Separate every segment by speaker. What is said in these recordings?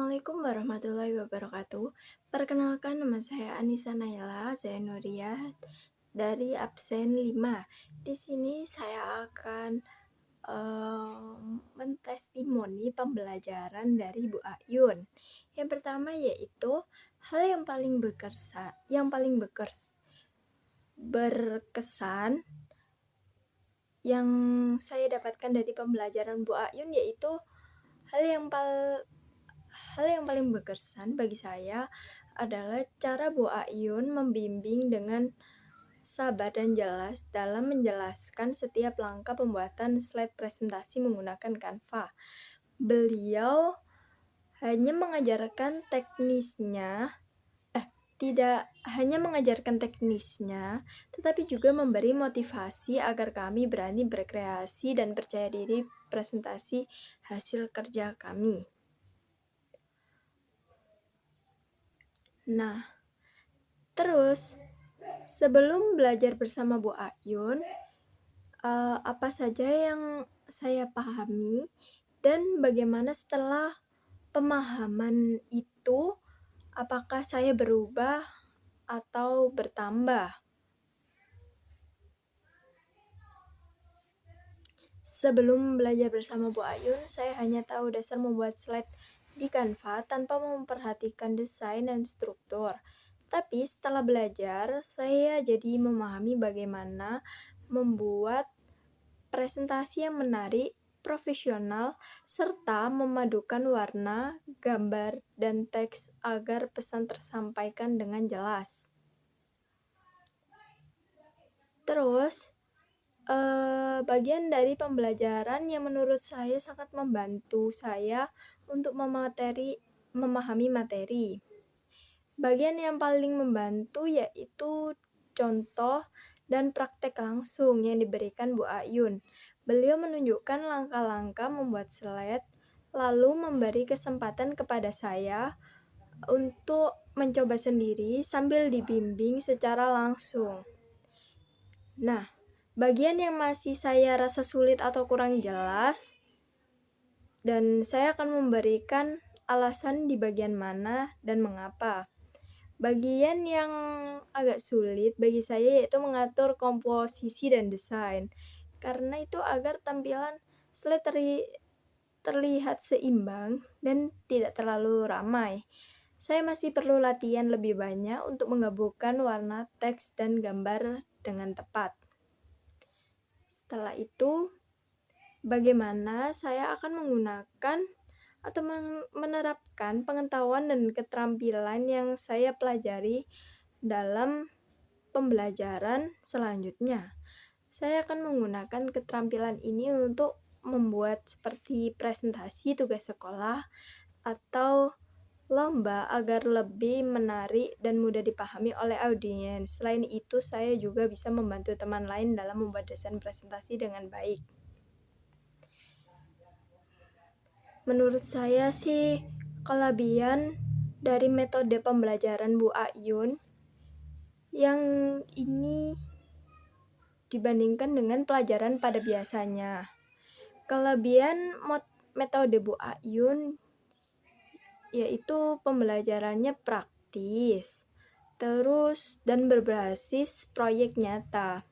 Speaker 1: Assalamualaikum warahmatullahi wabarakatuh. Perkenalkan, nama saya Anissa Naila Zainuriah dari absen 5. Di sini saya akan mentestimoni pembelajaran dari Bu Ayun. Yang pertama yaitu hal yang paling berkesan yang saya dapatkan dari pembelajaran Bu Ayun yaitu hal yang paling berkesan bagi saya adalah cara Bu Ayun membimbing dengan sabar dan jelas dalam menjelaskan setiap langkah pembuatan slide presentasi menggunakan Canva. Beliau tidak hanya mengajarkan teknisnya, tetapi juga memberi motivasi agar kami berani berkreasi dan percaya diri presentasi hasil kerja kami. Nah, terus sebelum belajar bersama Bu Ayun, apa saja yang saya pahami dan bagaimana setelah pemahaman itu, apakah saya berubah atau bertambah? Sebelum belajar bersama Bu Ayun, saya hanya tahu dasar membuat slide di Canva tanpa memperhatikan desain dan struktur. Tapi setelah belajar, saya jadi memahami bagaimana membuat presentasi yang menarik, profesional, serta memadukan warna, gambar, dan teks agar pesan tersampaikan dengan jelas. Terus, bagian dari pembelajaran yang menurut saya sangat membantu saya untuk memahami materi. Bagian yang paling membantu yaitu contoh dan praktek langsung yang diberikan Bu Ayun. Beliau menunjukkan langkah-langkah membuat slide, lalu memberi kesempatan kepada saya untuk mencoba sendiri sambil dibimbing secara langsung. Nah, bagian yang masih saya rasa sulit atau kurang jelas, dan saya akan memberikan alasan di bagian mana dan mengapa. Bagian yang agak sulit bagi saya yaitu mengatur komposisi dan desain, karena itu agar tampilan slide terlihat seimbang dan tidak terlalu ramai. Saya masih perlu latihan lebih banyak untuk menggabungkan warna, teks, dan gambar dengan tepat. Setelah itu, bagaimana saya akan menggunakan atau menerapkan pengetahuan dan keterampilan yang saya pelajari dalam pembelajaran selanjutnya. Saya akan menggunakan keterampilan ini untuk membuat seperti presentasi tugas sekolah atau lomba agar lebih menarik dan mudah dipahami oleh audiens. Selain itu, saya juga bisa membantu teman lain dalam membuat desain presentasi dengan baik. Menurut saya sih, kelebihan dari metode pembelajaran Bu Ayun yang ini dibandingkan dengan pelajaran pada biasanya. Kelebihan metode Bu Ayun yaitu pembelajarannya praktis, terus dan berbasis proyek nyata.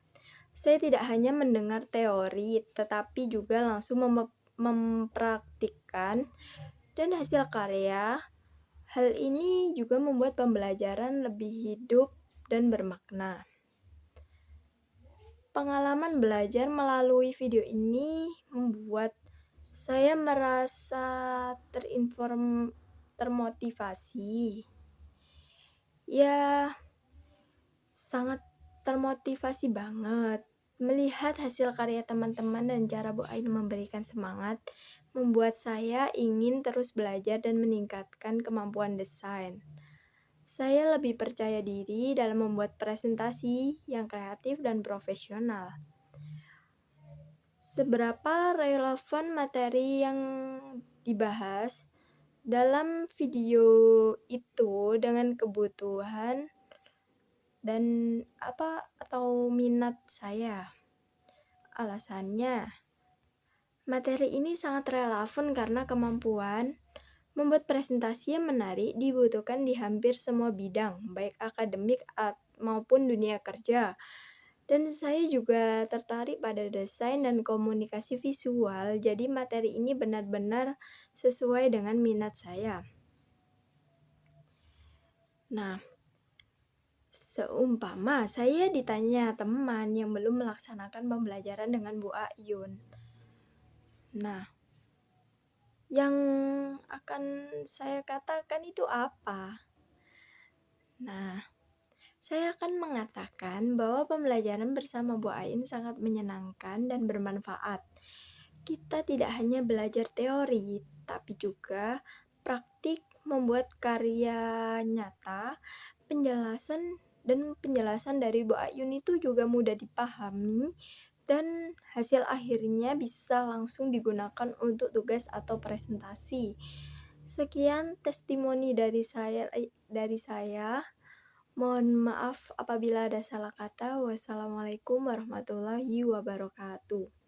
Speaker 1: Saya tidak hanya mendengar teori, tetapi juga langsung mempraktikkan dan hasil karya. Hal ini juga membuat pembelajaran lebih hidup dan bermakna. Pengalaman belajar melalui video ini membuat saya merasa termotivasi. Ya, sangat termotivasi banget. Melihat hasil karya teman-teman dan cara Bu Ayun memberikan semangat, membuat saya ingin terus belajar dan meningkatkan kemampuan desain. Saya lebih percaya diri dalam membuat presentasi yang kreatif dan profesional. Seberapa relevan materi yang dibahas dalam video itu dengan kebutuhan dan atau minat saya? Alasannya, materi ini sangat relevan karena kemampuan Membuat presentasi yang menarik dibutuhkan di hampir semua bidang, baik akademik maupun dunia kerja. Dan saya juga tertarik pada desain dan komunikasi visual, jadi materi ini benar-benar sesuai dengan minat saya. Nah, seumpama saya ditanya teman yang belum melaksanakan pembelajaran dengan Bu Ayun. Nah, yang akan saya katakan itu apa? Nah, saya akan mengatakan bahwa pembelajaran bersama Bu Ayun sangat menyenangkan dan bermanfaat. Kita tidak hanya belajar teori, tapi juga praktik membuat karya nyata. Penjelasan dari Bu Ayun itu juga mudah dipahami dan hasil akhirnya bisa langsung digunakan untuk tugas atau presentasi. Sekian testimoni dari saya. Mohon maaf apabila ada salah kata. Wassalamualaikum warahmatullahi wabarakatuh.